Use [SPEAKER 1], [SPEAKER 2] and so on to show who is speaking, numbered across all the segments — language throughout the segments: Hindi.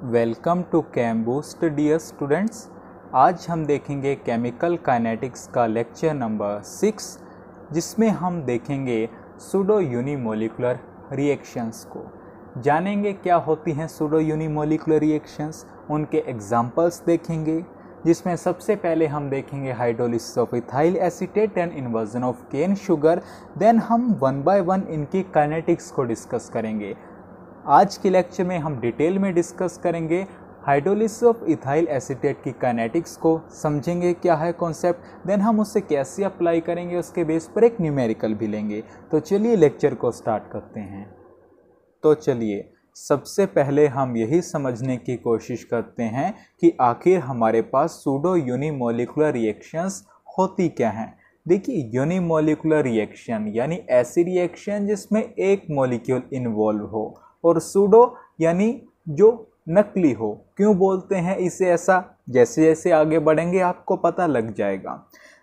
[SPEAKER 1] Welcome to Chemboost dear students. आज हम देखेंगे केमिकल काइनेटिक्स का लेक्चर नंबर 6, जिसमें हम देखेंगे सूडो यूनिमोलिकुलर रिएक्शंस को। जानेंगे क्या होती हैं सूडो यूनिमोलिकुलर रिएक्शंस, उनके एग्जांपल्स देखेंगे, जिसमें सबसे पहले हम देखेंगे hydrolysis of ethyl acetate and inversion of cane sugar. Then हम वन बाय वन इनकी काइनेटिक्स को डिस्कस करेंगे। आज के लेक्चर में हम डिटेल में डिस्कस करेंगे हाइड्रोलिसिस ऑफ इथाइल एसीटेट की काइनेटिक्स को, समझेंगे क्या है कॉन्सेप्ट, देन हम उससे कैसे अप्लाई करेंगे, उसके बेस पर एक न्यूमेरिकल भी लेंगे। तो चलिए लेक्चर को स्टार्ट करते हैं। तो चलिए सबसे पहले हम यही समझने की कोशिश करते हैं कि आखिर हमारे पास सूडो यूनिमोलिकुलर रिएक्शंस होती क्या हैं। देखिए, यूनिमोलिकुलर रिएक्शन यानी ऐसी रिएक्शन जिसमें एक मॉलिक्यूल इन्वॉल्व हो, और सूडो यानी जो नकली हो। क्यों बोलते हैं इसे ऐसा, जैसे जैसे आगे बढ़ेंगे आपको पता लग जाएगा।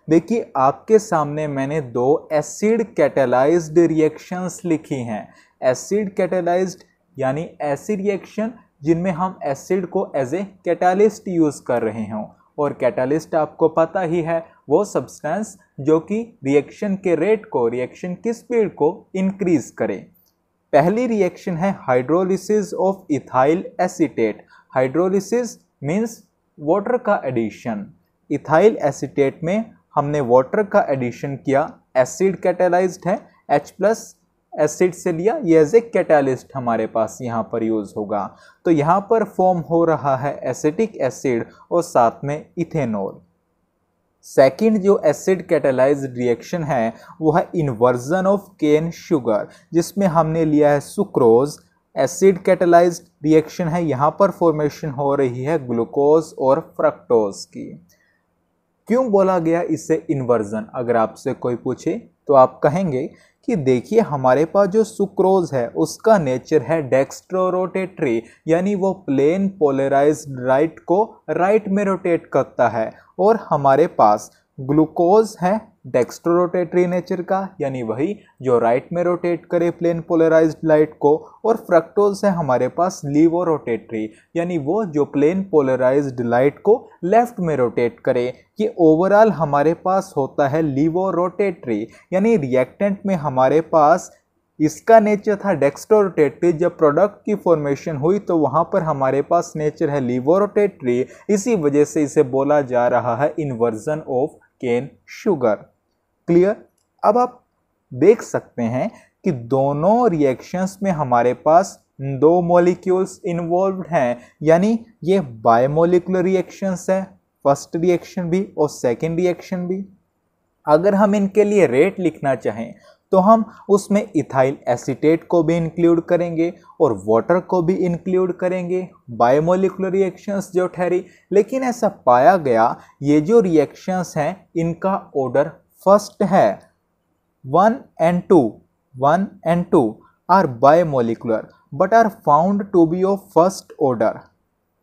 [SPEAKER 1] देखिए, आपके सामने मैंने दो एसिड कैटालाइज्ड रिएक्शंस लिखी हैं। एसिड कैटालाइज्ड यानी ऐसी रिएक्शन जिनमें हम एसिड को एज ए कैटालिस्ट यूज़ कर रहे हों, और कैटालिस्ट आपको पता ही है वो सब्सटेंस जो कि रिएक्शन के रेट को, रिएक्शन की स्पीड को इंक्रीज करे। पहली रिएक्शन है hydrolysis of ethyl acetate. Hydrolysis means water का एडिशन। इथाइल एसीटेट में हमने वाटर का एडिशन किया, एसिड कैटालाइज्ड है, H+ एसिड से लिया, ये एज ए कैटालिस्ट हमारे पास यहाँ पर यूज होगा। तो यहाँ पर फॉर्म हो रहा है एसिटिक एसिड और साथ में इथेनॉल। सेकेंड जो एसिड कैटालाइज्ड रिएक्शन है वो है इन्वर्जन ऑफ केन शुगर, जिसमें हमने लिया है सुक्रोज। एसिड कैटालाइज्ड रिएक्शन है, यहाँ पर फॉर्मेशन हो रही है ग्लूकोज और फ्रक्टोज की। क्यों बोला गया इसे इन्वर्जन, अगर आपसे कोई पूछे तो आप कहेंगे कि देखिए हमारे पास जो सुक्रोज है उसका नेचर है डेक्स्ट्रोरोटेटरी, यानी वो प्लेन पोलराइज्ड राइट को राइट में रोटेट करता है, और हमारे पास ग्लूकोज है डेक्स्ट्रोरोटेटरी नेचर का, यानी वही जो राइट में रोटेट करे प्लेन पोलराइज्ड लाइट को, और फ्रक्टोज है हमारे पास लीवो रोटेटरी, यानी वो जो प्लेन पोलराइज्ड लाइट को लेफ्ट में रोटेट करे। ये ओवरऑल हमारे पास होता है लीवो रोटेटरी, यानी रिएक्टेंट में हमारे पास इसका नेचर था डेक्स्ट्रोरोटेटरी। जब प्रोडक्ट की फॉर्मेशन हुई तो वहाँ पर हमारे पास नेचर है लीवोरोटेटरी, इसी वजह से इसे बोला जा रहा है inversion of cane sugar. Clear? अब आप देख सकते हैं कि दोनों रिएक्शंस में हमारे पास दो मॉलिक्यूल्स इन्वॉल्व्ड हैं, यानी ये बायमोलिकुलर रिएक्शंस है, फर्स्ट रिएक्शन भी और सेकेंड रिएक्शन भी। अगर हम इनके लिए रेट लिखना चाहें तो हम उसमें इथाइल एसीटेट को भी इंक्लूड करेंगे और वाटर को भी इंक्लूड करेंगे, बायोमोलिकुलर रिएक्शंस जो ठहरी। लेकिन ऐसा पाया गया ये जो रिएक्शंस हैं इनका ऑर्डर फर्स्ट है। 1 and 2 are bimolecular but are found to be of first order.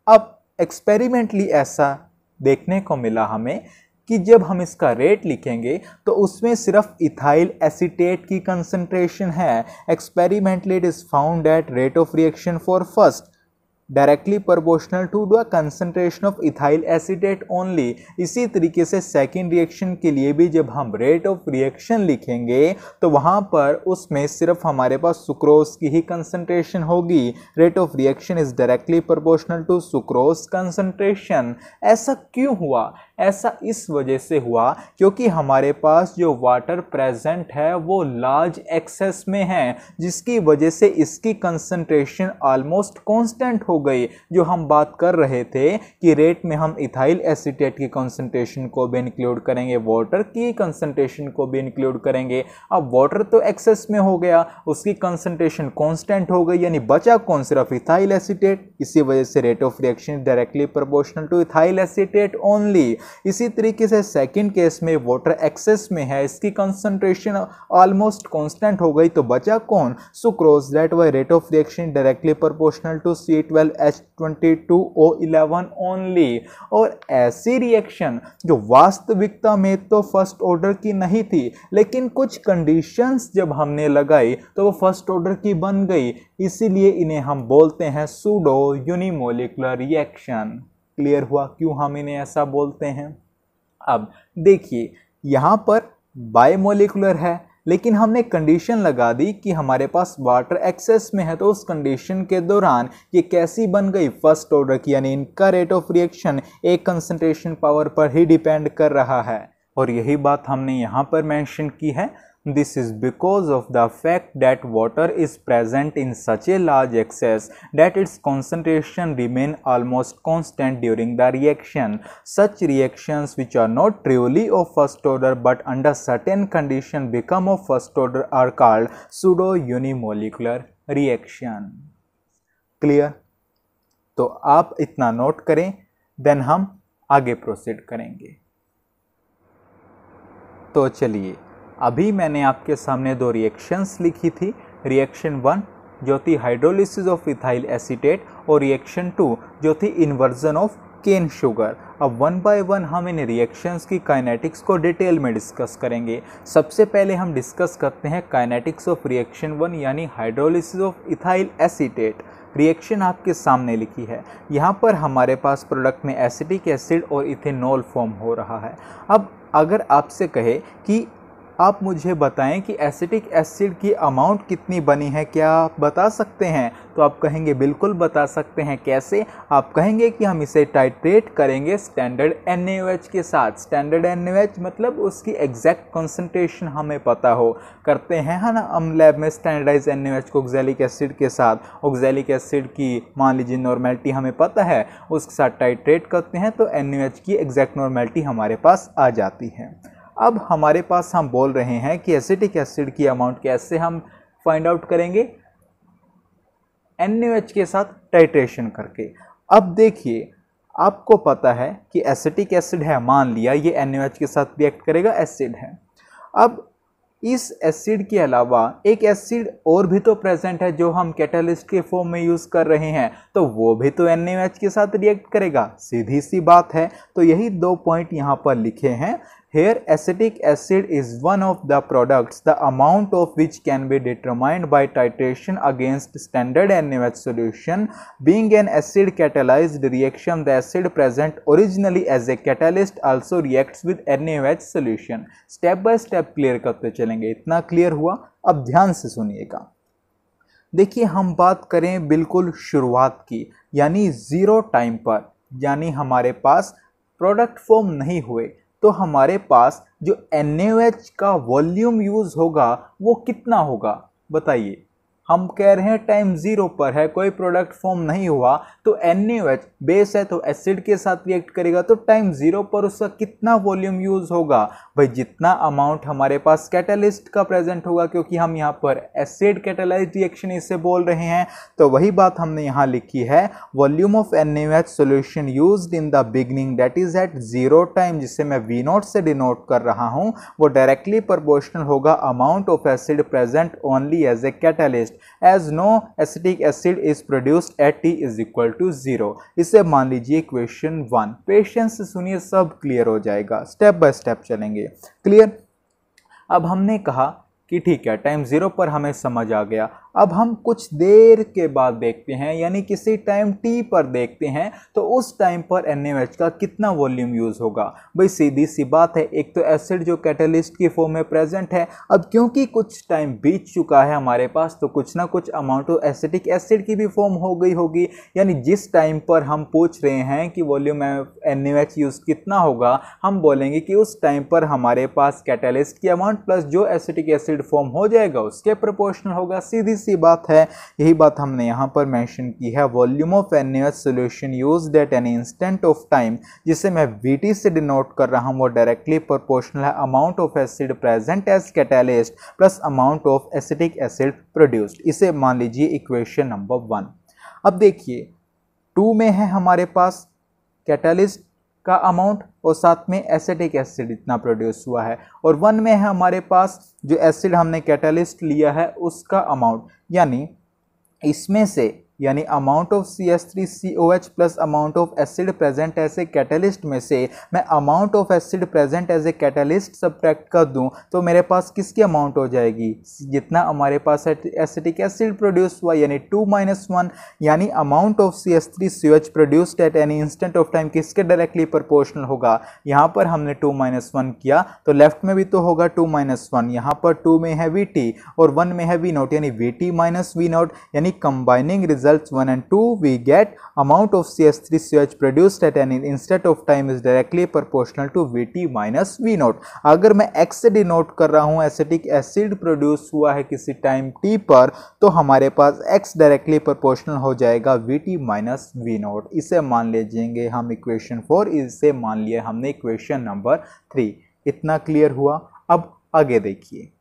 [SPEAKER 1] अब एक्सपेरिमेंटली ऐसा देखने को मिला हमें कि जब हम इसका रेट लिखेंगे तो उसमें सिर्फ इथाइल एसीटेट की कंसंट्रेशन है। Experimentally it is found at rate of reaction for first directly proportional to the concentration of ethyl acetate only. इसी तरीके से सेकेंड रिएक्शन के लिए भी जब हम रेट ऑफ रिएक्शन लिखेंगे तो वहाँ पर उसमें सिर्फ हमारे पास सुक्रोज की ही कंसंट्रेशन होगी। Rate of reaction is directly proportional to sucrose concentration. ऐसा क्यों हुआ? ऐसा इस वजह से हुआ क्योंकि हमारे पास जो वाटर प्रेजेंट है वो लार्ज एक्सेस में है, जिसकी वजह से इसकी कंसंट्रेशन ऑलमोस्ट कांस्टेंट हो गई। जो हम बात कर रहे थे कि रेट में हम इथाइल एसीटेट की कंसंट्रेशन को भी इंक्लूड करेंगे, वाटर की कंसंट्रेशन को भी इंक्लूड करेंगे। अब वाटर तो एक्सेस में हो गया, उसकी कंसंट्रेशन कांस्टेंट हो गई, यानी बचा कौन? सिर्फ इथाइल एसीटेट। इसी वजह से rate of reaction directly proportional two ethyl acetate only. इसी तरीके से सेकंड केस में वाटर एक्सेस में है, इसकी कंसंट्रेशन ऑलमोस्ट कांस्टेंट हो गई, तो बचा कौन? Sucrose. That why rate of reaction directly proportional to C12 H22O11 only. और ऐसी रिएक्शन जो वास्तविकता में तो फर्स्ट ऑर्डर की नहीं थी, लेकिन कुछ कंडीशंस जब हमने लगाई तो वो फर्स्ट ऑर्डर की बन गई, इसीलिए इन्हें हम बोलते हैं सूडो यूनिमोलिकुलर रिएक्शन। क्लियर हुआ क्यों हम इन्हें ऐसा बोलते हैं? अब देखिए यहाँ पर बायमोलिकुलर है, लेकिन हमने कंडीशन लगा दी कि हमारे पास वाटर एक्सेस में है, तो उस कंडीशन के दौरान ये कैसी बन गई? फर्स्ट ऑर्डर की, यानी इनका रेट ऑफ रिएक्शन एक कंसंट्रेशन पावर पर ही डिपेंड कर रहा है। और यही बात हमने यहाँ पर मेंशन की है। This is because of the fact that water is present in such a large excess that its concentration remain almost constant during the reaction. Such reactions which are not truly of first order but under certain condition become of first order are called pseudo unimolecular reaction. Clear? तो आप इतना नोट करें, देन हम आगे प्रोसीड करेंगे। तो चलिए, अभी मैंने आपके सामने दो रिएक्शंस लिखी थी। रिएक्शन 1 जो थी हाइड्रोलिसिस ऑफ इथाइल एसीटेट, और रिएक्शन 2 जो थी इन्वर्जन ऑफ केन शुगर। अब वन बाय वन हम इन रिएक्शंस की काइनेटिक्स को डिटेल में डिस्कस करेंगे। सबसे पहले हम डिस्कस करते हैं काइनेटिक्स ऑफ रिएक्शन 1 यानी hydrolysis of ethyl acetate. Reaction आपके सामने लिखी है। यहाँ पर हमारे पास प्रोडक्ट में एसिटिक एसिड और इथेनॉल फॉर्म हो रहा है। अब अगर आपसे कहे कि आप मुझे बताएं कि एसिटिक एसिड की अमाउंट कितनी बनी है, क्या आप बता सकते हैं? तो आप कहेंगे बिल्कुल बता सकते हैं। कैसे? आप कहेंगे कि हम इसे टाइट्रेट करेंगे स्टैंडर्ड NaOH के साथ। स्टैंडर्ड NaOH मतलब उसकी एग्जैक्ट कंसंट्रेशन हमें पता हो। करते हैं है ना हम लैब में स्टैंडर्डाइज NaOH को ऑक्सैलिक एसिड के साथ। ऑक्सैलिक एसिड की मान लीजिए नॉर्मेलिटी हमें पता है, उसके साथ टाइट्रेट करते हैं तो NaOH की एग्जैक्ट नॉर्मेलिटी हमारे पास आ जाती है। अब हमारे पास हम बोल रहे हैं कि एसिटिक एसिड की अमाउंट कैसे हम फाइंड आउट करेंगे? NaOH के साथ टाइट्रेशन करके। अब देखिए, आपको पता है कि एसिटिक एसिड है, मान लिया ये NaOH के साथ रिएक्ट करेगा, एसिड है। अब इस एसिड के अलावा एक एसिड और भी तो प्रेजेंट है जो हम कैटालिस्ट के फॉर्म में यूज कर रहे हैं, तो वो भी तो NaOH के साथ रिएक्ट करेगा। सीधी सी बात है। तो यही दो पॉइंट यहाँ पर लिखे हैं। Here acetic acid is one of the products, the amount of which can be determined by titration against standard NaOH solution. Being an acid catalyzed reaction, the acid present originally as a catalyst also reacts with NaOH solution. Step by step clear करते चलेंगे। इतना क्लियर हुआ? अब ध्यान से सुनिएगा। देखिए, हम बात करें बिल्कुल शुरुआत की, यानी जीरो टाइम पर, यानी हमारे पास प्रोडक्ट फॉर्म नहीं हुए, तो हमारे पास जो NaOH का वॉल्यूम यूज होगा वो कितना होगा? बताइए। हम कह रहे हैं टाइम जीरो पर है, कोई प्रोडक्ट फॉर्म नहीं हुआ, तो NaOH बेस है तो एसिड के साथ रिएक्ट करेगा, तो टाइम जीरो पर उसका कितना वॉल्यूम यूज होगा? भाई जितना अमाउंट हमारे पास कैटालिस्ट का प्रेजेंट होगा, क्योंकि हम यहाँ पर एसिड कैटालाइज्ड रिएक्शन इसे बोल रहे हैं, तो वही बात हमने यहाँ लिखी है। Volume of NaOH solution used in the beginning that is at zero time, जिसे मैं V0 से डिनोट कर रहा हूँ, वो डायरेक्टली प्रोपोर्शनल होगा amount of acid present only as a catalyst, as no acetic acid is produced at T is equal to 0। इसे मान लीजिए इक्वेशन 1। पेशेंस से सुनिए, सब क्लियर हो जाएगा। स्टेप बाय स्टेप चलेंगे। क्लियर? अब हमने कहा कि ठीक है, टाइम जीरो पर हमें समझ आ गया। अब हम कुछ देर के बाद देखते हैं, यानी किसी टाइम t पर देखते हैं, तो उस टाइम पर NaOH का कितना वॉल्यूम यूज होगा? भाई सीधी सी बात है, एक तो एसिड जो कैटालिस्ट की फॉर्म में प्रेजेंट है, अब क्योंकि कुछ टाइम बीत चुका है हमारे पास, तो कुछ ना कुछ अमाउंट ऑफ एसिटिक एसिड की भी फॉर्म हो गई होगी। यानी जिस टाइम पर हम पूछ रहे हैं कि वॉल्यूम NaOH यूज कितना होगा, हम बोलेंगे कि उस टाइम पर हमारे पास कैटालिस्ट की अमाउंट प्लस जो एसिटिक एसिड फॉर्म हो जाएगा उसके प्रोपोर्शनल होगा। सीधी सी बात है, यही बात हमने यहाँ पर मेंशन की है। Volume of NaOH solution used at an instant of time, जिसे मैं Vt से डिनोट कर रहा हूँ, वो डायरेक्टली प्रोपोर्शनल है amount of acid present as catalyst plus amount of acetic acid produced. इसे मान लीजिए इक्वेशन नंबर 1। अब देखिए, 2 में है हमारे पास कैटालिस्ट का अमाउंट और साथ में एसिटिक एसिड इतना प्रोड्यूस हुआ है, और 1 में है हमारे पास जो एसिड हमने कैटालिस्ट लिया है उसका अमाउंट। यानी इसमें से यानी amount of CH3COH plus amount of acid present as a catalyst में से मैं amount of acid present as a catalyst subtract कर दूं तो मेरे पास किसकी अमाउंट हो जाएगी, जितना हमारे पास एसिटिक एसिड प्रोड्यूस हुआ यानी 2 - 1, यानी amount of CH3COH produced at any instant of time किसके डायरेक्टली प्रोपोर्शनल होगा। यहाँ पर हमने 2 - 1 किया तो लेफ्ट में भी तो होगा 2 - 1, यहाँ पर 2 में है VT और 1 में है V0 यानी VT - V0, यानी combining results 1 and 2 we get amount of CH3COH produced at any instant of time is directly proportional to VT - V0। अगर मैं X से डिनोट कर रहा हूँ एसिटिक एसिड प्रोड्यूस हुआ है किसी टाइम T पर तो हमारे पास X डायरेक्टली प्रोपोर्शनल हो जाएगा VT - V0। इसे मान लीजिएंगे हम इक्वेशन 4, इसे मान लिया हमने इक्वेशन नंबर 3। इतना क्लियर हुआ। अब आगे देखिए,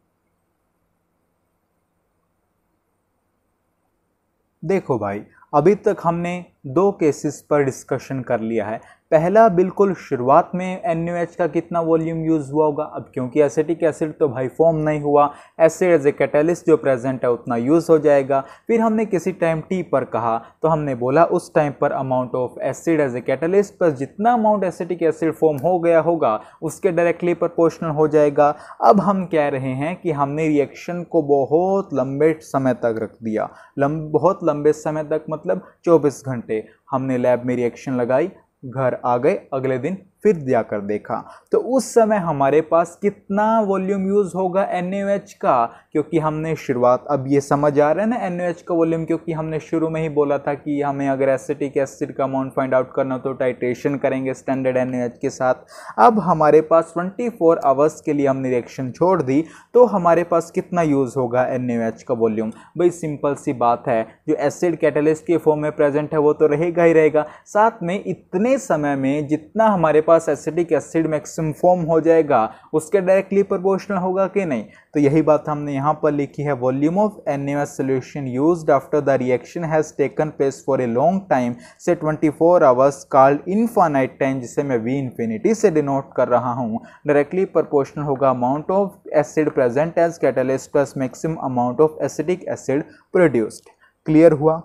[SPEAKER 1] देखो भाई अभी तक हमने 2 केसेस पर डिस्कशन कर लिया है। पहला बिल्कुल शुरुआत में NaOH का कितना वॉल्यूम यूज़ हुआ होगा। अब क्योंकि एसिटिक एसिड तो भाई फॉर्म नहीं हुआ, एसिड एज ए कैटलिस्ट जो प्रेजेंट है उतना यूज़ हो जाएगा। फिर हमने किसी टाइम T पर कहा तो हमने बोला उस टाइम पर amount of acid as a catalyst पर जितना अमाउंट एसिटिक एसिड फॉर्म हो गया होगा उसके डायरेक्टली प्रोपोर्शनल हो जाएगा। अब हम कह रहे हैं कि हमने रिएक्शन को बहुत लंबे समय तक रख दिया, बहुत लंबे समय तक मतलब 24 घंटे हमने लैब में रिएक्शन लगाई, घर आ गए, अगले दिन फिर जाकर देखा तो उस समय हमारे पास कितना वॉल्यूम यूज़ होगा NaOH का, क्योंकि हमने शुरुआत, अब ये समझ आ रहा है ना NaOH का वॉल्यूम, क्योंकि हमने शुरू में ही बोला था कि हमें अगर एसिटिक एसिड का अमाउंट फाइंड आउट करना तो टाइट्रेशन करेंगे स्टैंडर्ड NaOH के साथ। अब हमारे पास 24 आवर्स के लिए हमने रिएक्शन छोड़ दी तो हमारे पास कितना यूज़ होगा NaOH का वॉल्यूम। भाई सिंपल सी बात है, जो एसिड कैटलिस्ट के फॉर्म में प्रेजेंट है वो तो रहेगा ही रहेगा, साथ में इतने समय में जितना हमारे पास एसिटिक एसिड मैक्सिमम फॉर्म हो जाएगा उसके डायरेक्टली प्रोपोर्शनल होगा कि नहीं। तो यही बात हमने यहाँ पर लिखी है, volume of NaOH solution used after the reaction has taken place for a long time से 24 आवर्स कॉल्ड इनफाइनाइट टाइम, जिसे मैं V इंफिनिटी से डिनोट कर रहा हूँ, डायरेक्टली प्रोपोर्शनल होगा amount of acid present as catalyst plus maximum amount of acetic acid produced. Clear हुआ।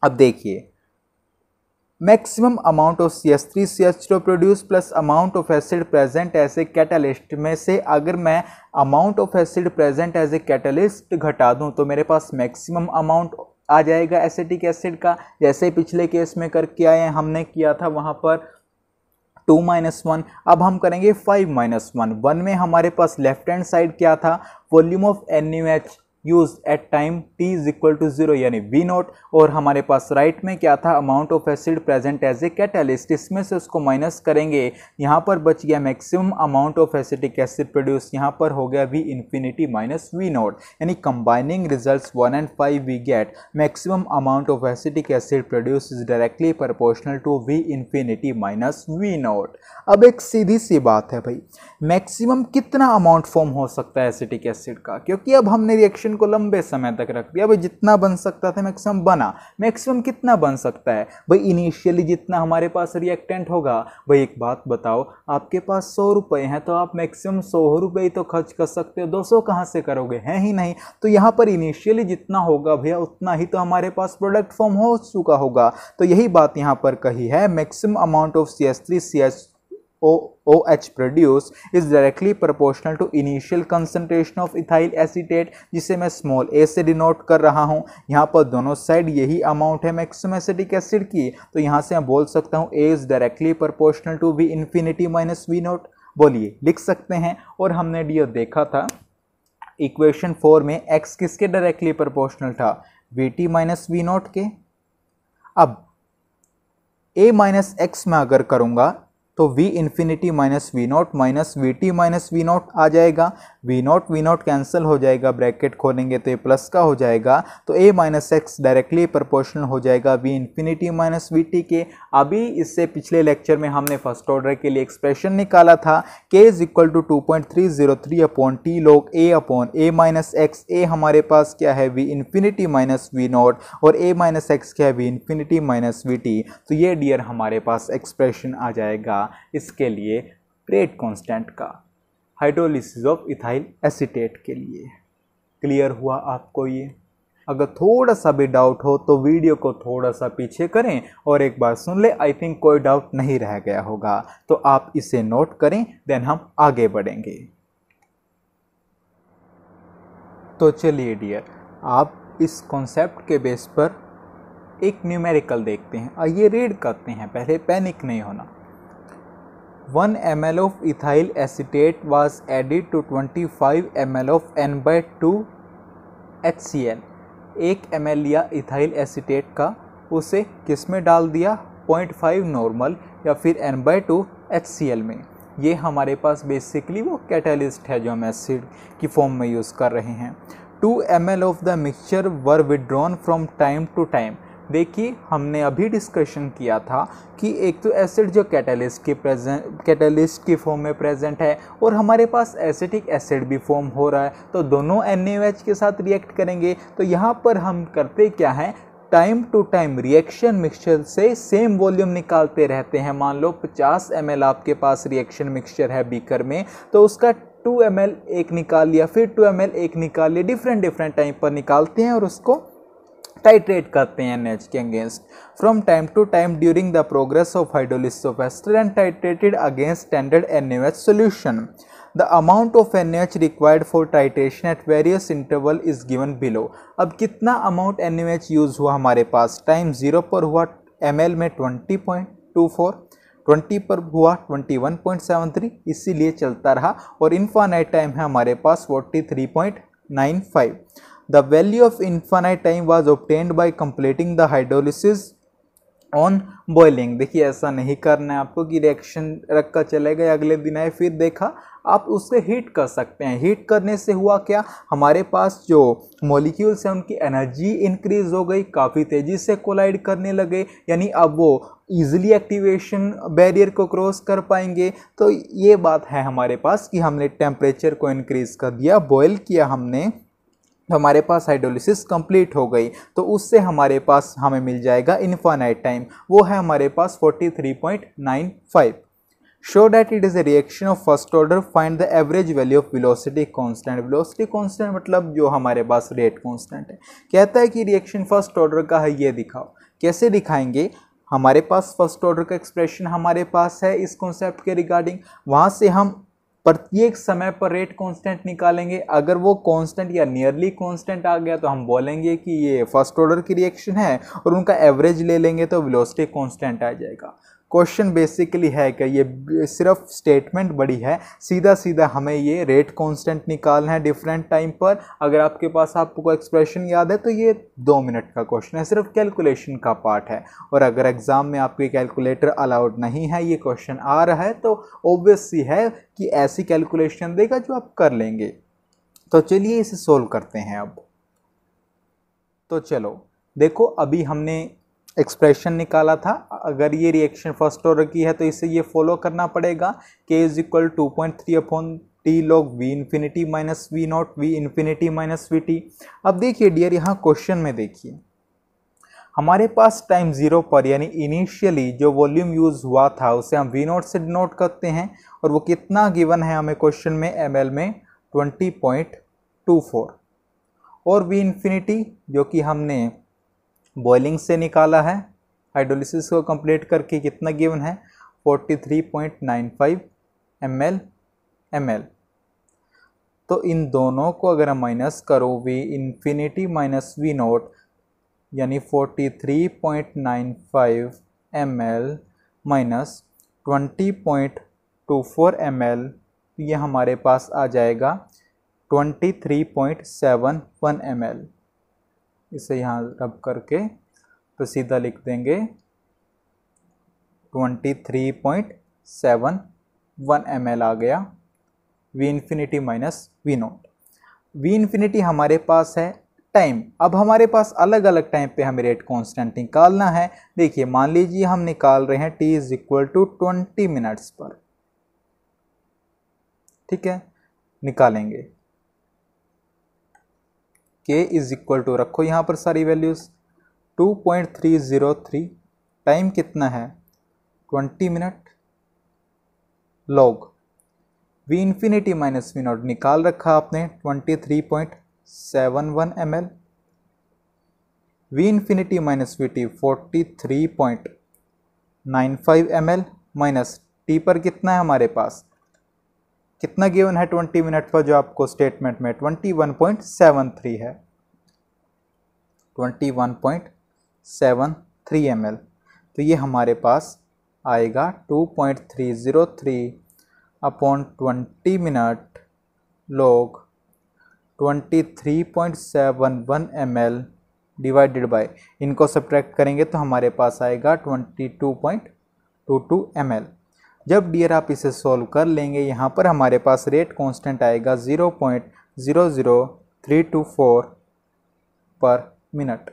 [SPEAKER 1] अब देखिए, maximum amount of CH3CH2 produce plus amount of acid present as a catalyst में से अगर मैं amount of acid present as a catalyst घटा दूं तो मेरे पास मैक्सिमम अमाउंट आ जाएगा एसिटिक एसिड का, जैसे पिछले केस में करके आए हैं, हमने किया था वहाँ पर 2 - 1। अब हम करेंगे 5 - 1। 1 में हमारे पास लेफ्ट हैंड साइड क्या था, volume of NaOH use at time T = 0 यानी V0, और हमारे पास राइट में क्या था, amount of acid present as a catalyst, इसमें से उसको माइनस करेंगे, यहाँ पर बच गया maximum amount of acetic acid produce, यहाँ पर हो गया V इंफिनिटी - V0, यानी combining results 1 and 5 we get maximum amount of acetic acid produce is directly proportional to V infinity - V0। अब एक सीधी सी बात है भाई, मैक्सिमम कितना अमाउंट फॉर्म हो सकता है एसिटिक एसिड का, क्योंकि अब हमने रिएक्शन को लंबे समय तक रख दिया। भाई जितना बन सकता था मैक्सिमम बना, मैक्सिमम कितना बन सकता है भाई, इनिशियली जितना हमारे पास रिएक्टेंट होगा। भाई एक बात बताओ, आपके पास 100 रुपये हैं तो आप मैक्सिमम 100 रुपये ही तो खर्च कर सकते हो, 200 कहाँ से करोगे, हैं ही नहीं। तो यहाँ पर इनिशियली जितना होगा भैया उतना ही तो हमारे पास प्रोडक्ट फॉर्म हो चुका होगा। तो यही बात यहाँ पर कही है, maximum amount of CH3COOH produce is directly proportional to initial concentration of ethyl acetate, जिसे मैं स्मॉल a से डिनोट कर रहा हूँ। यहाँ पर दोनों साइड यही अमाउंट है मैक्सिमम एसिटिक एसिड की, तो यहाँ से मैं बोल सकता हूँ a is directly proportional to V infinity - V0। बोलिए, लिख सकते हैं। और हमने डी देखा था इक्वेशन 4 में x किसके डायरेक्टली प्रोपोर्शनल था, VT - V0 के। अब a - x में अगर करूँगा तो V infinity -V0 VT -V0 आ जाएगा। V0 कैंसिल हो जाएगा, ब्रैकेट खोलेंगे तो ये प्लस का हो जाएगा, तो a - x डायरेक्टली प्रोपोर्शनल हो जाएगा V इंफिनिटी -VT के। अभी इससे पिछले लेक्चर में हमने फर्स्ट ऑर्डर के लिए एक्सप्रेशन निकाला था, k = 2.303/T log a/a - x। a हमारे पास क्या है, V इंफिनिटी -V0 और a - x क्या है, V इंफिनिटी -VT। तो ये डियर हमारे पास एक्सप्रेशन आ जाएगा इसके लिए रेट कांस्टेंट का, हाइड्रोलिसिस ऑफ इथाइल एसीटेट के लिए। क्लियर हुआ आपको ये। अगर थोड़ा सा भी डाउट हो तो वीडियो को थोड़ा सा पीछे करें और एक बार सुन ले, आई थिंक कोई डाउट नहीं रह गया होगा। तो आप इसे नोट करें, देन हम आगे बढ़ेंगे। तो चलिए डियर, आप इस कॉन्सेप्ट के बेस पर एक न्यूमेरिकल देखते हैं। आइए रीड करते हैं, पहले पैनिक नहीं होना। 1 ml of ethyl acetate was added to 25 ml of N/2 HCl। 1 ml लिया इथाइल एसीटेट का, उसे किस में डाल दिया, 0.5 नॉर्मल या फिर N/2 HCl में। ये हमारे पास बेसिकली वो कैटालिस्ट है जो हम एसिड की फॉर्म में यूज़ कर रहे हैं। 2 ml of the mixture were withdrawn from time to time. देखिए हमने अभी डिस्कशन किया था कि एक तो एसिड जो कैटालिस्ट की फॉर्म में प्रेजेंट है और हमारे पास एसिटिक एसिड भी फॉर्म हो रहा है, तो दोनों NaOH के साथ रिएक्ट करेंगे। तो यहाँ पर हम करते क्या हैं, time to time reaction mixture से सेम वॉल्यूम निकालते रहते हैं। मान लो 50 ml आपके पास रिएक्शन मिक्सचर है बीकर में, तो उसका 2 ml एक निकाल लिया, फिर 2 ml एक निकाल लिया, डिफरेंट टाइम पर निकालते हैं और उसको टाइट्रेट करते हैं NaOH के against. From time to time during the progress of hydrolysis of ester and titrated against standard NaOH solution. The amount of NaOH required for titration at various interval is given below. अब कितना अमाउंट NaOH यूज हुआ हमारे पास, टाइम 0 पर हुआ ml में 20.24, 20 पर हुआ 21.73, इसीलिए चलता रहा, और इनफाइनाइट टाइम है हमारे पास 43.95। The value of infinite time was obtained by completing the hydrolysis on boiling। देखिए ऐसा नहीं करना है आपको कि रिएक्शन रख कर चले गए, अगले दिन आए फिर देखा, आप उससे हीट कर सकते हैं। हीट करने से हुआ क्या, हमारे पास जो मॉलिक्यूल्स हैं उनकी एनर्जी इंक्रीज हो गई, काफ़ी तेज़ी से कोलाइड करने लगे, यानी अब वो ईजिली एक्टिवेशन बैरियर को क्रॉस कर पाएंगे। तो ये बात है हमारे पास कि हमने टेम्परेचर को इंक्रीज कर दिया, बॉयल किया हमने, हमारे पास हाइड्रोलिसिस कंप्लीट हो गई, तो उससे हमारे पास हमें मिल जाएगा इनफाइनाइट टाइम, वो है हमारे पास 43.95। Show that it is a reaction of first order, find the average value of velocity constant. Velocity constant मतलब जो हमारे पास रेट कांस्टेंट है। कहता है कि रिएक्शन फर्स्ट ऑर्डर का है, ये दिखाओ। कैसे दिखाएंगे, हमारे पास फर्स्ट ऑर्डर का एक्सप्रेशन हमारे पास है इस कॉन्सेप्ट के रिगार्डिंग, वहाँ से हम प्रत्येक समय पर रेट कांस्टेंट निकालेंगे। अगर वो कांस्टेंट या नियरली कांस्टेंट आ गया तो हम बोलेंगे कि ये फर्स्ट ऑर्डर की रिएक्शन है, और उनका एवरेज ले लेंगे तो वेलोसिटी कांस्टेंट आ जाएगा। क्वेश्चन बेसिकली है कि ये सिर्फ स्टेटमेंट बड़ी है, सीधा सीधा हमें ये रेट कांस्टेंट निकालना है डिफरेंट टाइम पर। अगर आपके पास आपको एक्सप्रेशन याद है तो ये 2 मिनट का क्वेश्चन है, सिर्फ कैलकुलेशन का पार्ट है। और अगर एग्जाम में आपके कैलकुलेटर अलाउड नहीं है, ये क्वेश्चन आ रहा है, तो ऑब्वियस सी है कि ऐसी कैलकुलेशन देगा जो आप कर लेंगे। तो चलिए इसे सोल्व करते हैं अब। तो चलो देखो, अभी हमने एक्सप्रेशन निकाला था। अगर ये रिएक्शन फर्स्ट ऑर्डर की है तो इसे ये फॉलो करना पड़ेगा, k is equal 2.3/T log V infinity minus V not, V infinity minus VT। अब देखिए डियर, यहाँ क्वेश्चन में देखिए हमारे पास टाइम 0 पर यानी इनिशियली जो वॉल्यूम यूज हुआ था उसे हम V नॉट से डिनोट करते हैं, और वो कितना गिवन है हमें क्वेश्चन में, ml में 20.24, और V इन्फिनिटी जो कि हमने बॉइलिंग से निकाला है, हाइड्रोलिसिस को कंप्लीट करके कितना गिवन है, 43.95 ml। तो इन दोनों को अगर हम माइनस करो, V infinity minus V not यानी 43.95 ml माइनस 20.24 ml, ये हमारे पास आ जाएगा 23.71 ml। इसे यहाँ रब करके तो सीधा लिख देंगे 23.71 ml आ गया, V infinity minus V not. V infinity हमारे पास है टाइम। अब हमारे पास अलग अलग टाइम पे हमें रेट कांस्टेंट निकालना है। देखिए मान लीजिए हम निकाल रहे हैं t is equal to 20 minutes पर, ठीक है, निकालेंगे k इज इक्वल टू, रखो यहाँ पर सारी वैल्यूज, 2.303, टाइम कितना है 20 minute, log V infinity minus V not निकाल रखा आपने 23.71 ml, V infinity minus we T 43.95 ml minus T पर कितना है हमारे पास, कितना गिवन है 20 मिनट पर, जो आपको स्टेटमेंट में 21.73 है, 21.73 ml। तो ये हमारे पास आएगा 2.303 upon 20 minute log 23.71 ml divided by, इनको सब्ट्रैक्ट करेंगे तो हमारे पास आएगा 22.22 ml। जब डियर आप इसे सॉल्व कर लेंगे, यहाँ पर हमारे पास रेट कांस्टेंट आएगा 0.00324 पर मिनट।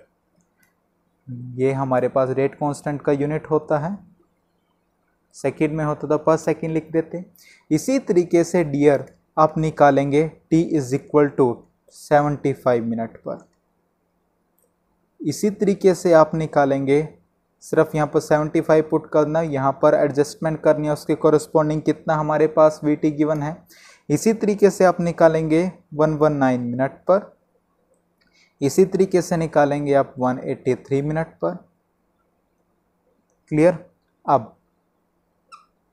[SPEAKER 1] ये हमारे पास रेट कांस्टेंट का यूनिट होता है, सेकंड में होता तो पर सेकंड लिख देते। इसी तरीके से डियर आप निकालेंगे t is equal to 75 minute पर। इसी तरीके से आप निकालेंगे, सिर्फ यहाँ पर 75 पुट करना, यहाँ पर एडजस्टमेंट करनी है, उसके कोरस्पॉन्डिंग कितना हमारे पास वी टी गिवन है। इसी तरीके से आप निकालेंगे 119 मिनट पर, इसी तरीके से निकालेंगे आप 183 मिनट पर। क्लियर। अब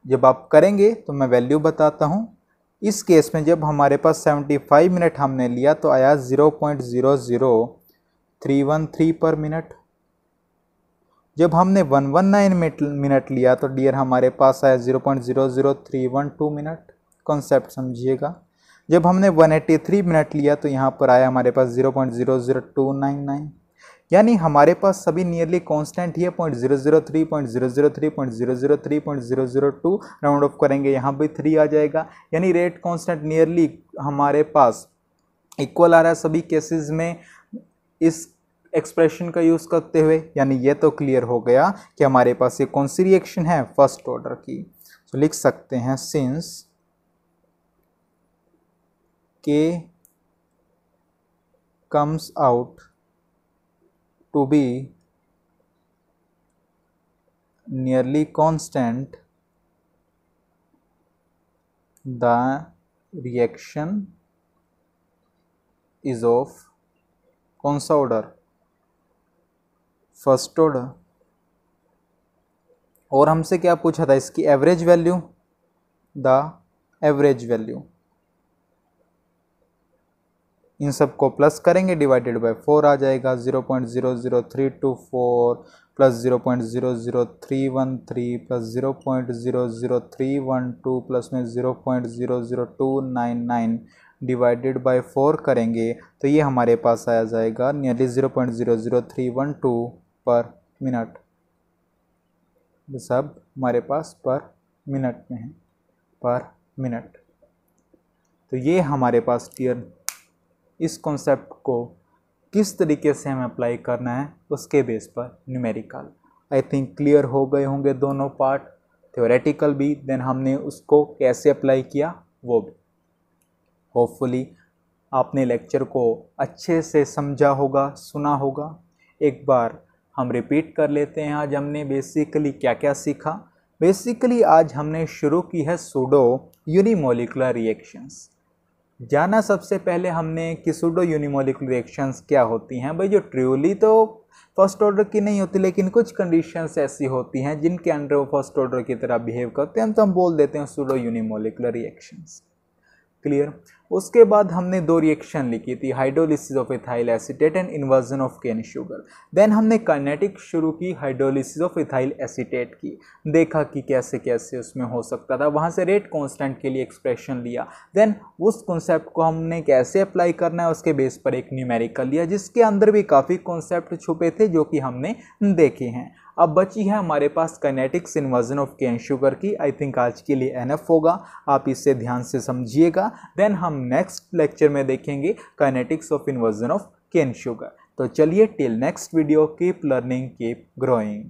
[SPEAKER 1] जब आप करेंगे तो मैं वैल्यू बताता हूँ। इस केस में जब हमारे पास 75 मिनट हमने लिया तो आया 0.00313 पर मिनट। जब हमने 119 मिनट लिया तो डियर हमारे पास आया 0.00312 मिनट। कॉन्सेप्ट समझिएगा। जब हमने 183 मिनट लिया तो यहाँ पर आया हमारे पास 0.00299, यानी हमारे पास सभी नियरली कांस्टेंट ही है। 0.003, 0.003, 0.003, 0.002 राउंड ऑफ करेंगे, यहाँ भी 3 आ जाएगा, यानी रेट कांस्टेंट नियरली हमारे पास इक्वल आ रहा है सभी केसेस में इस एक्सप्रेशन का यूज़ करते हुए। यानी ये तो क्लियर हो गया कि हमारे पास ये कौन सी रिएक्शन है, फर्स्ट ऑर्डर की। तो लिख सकते हैं since K comes out to be nearly constant, the reaction is of कौन सा ऑर्डर, फर्स्ट ऑर्डर। और हमसे क्या पूछा था, इसकी average value, the average value. इन सब को प्लस करेंगे, डिवाइडेड बाय 4 आ जाएगा। 0.00324 प्लस 0.00313 प्लस 0.00312 प्लस में 0.00299 डिवाइडेड बाय 4 करेंगे तो ये हमारे पास आ जाएगा नियरली 0.00312 पर मिनट। ये सब हमारे पास पर मिनट में है, पर मिनट। तो ये हमारे पास क्लियर, इस कॉन्सेप्ट को किस तरीके से हमें अप्लाई करना है उसके बेस पर न्यूमेरिकल आई थिंक क्लियर हो गए होंगे दोनों पार्ट, थ्योरेटिकल भी, देन हमने उसको कैसे अप्लाई किया वो भी। होपफुली आपने लेक्चर को अच्छे से समझा होगा, सुना होगा। एक बार हम रिपीट कर लेते हैं। आज हमने बेसिकली क्या क्या सीखा। बेसिकली आज हमने शुरू की है सूडो यूनिमोलिकुलर रिएक्शंस। जाना सबसे पहले हमने कि सूडो यूनिमोलिकुलर रिएक्शंस क्या होती हैं। भाई जो ट्रूली तो फर्स्ट ऑर्डर की नहीं होती, लेकिन कुछ कंडीशंस ऐसी होती हैं जिनके अंडर वो फर्स्ट ऑर्डर की तरह बिहेव करते हैं, तो हम बोल देते हैं सूडो यूनिमोलिकुलर रिएक्शंस। क्लियर। उसके बाद हमने 2 रिएक्शन लिखी थी, hydrolysis of ethyl acetate and inversion of cane sugar. Then हमने काइनेटिक शुरू की, हाइड्रोलिसिस ऑफ इथाइल एसीटेट की, देखा कि कैसे कैसे उसमें हो सकता था, वहाँ से रेट कांस्टेंट के लिए एक्सप्रेशन लिया। देन उस कॉन्सेप्ट को हमने कैसे अप्लाई करना है उसके बेस पर एक न्यूमेरिकल लिया, जिसके अंदर भी काफ़ी कॉन्सेप्ट छुपे थे जो कि हमने देखे हैं। अब बची है हमारे पास kinetics inversion of cane sugar की। आई थिंक आज के लिए एनफ होगा, आप इसे ध्यान से समझिएगा। देन हम नेक्स्ट लेक्चर में देखेंगे kinetics of inversion of cane sugar. तो चलिए till next video, keep learning, keep growing.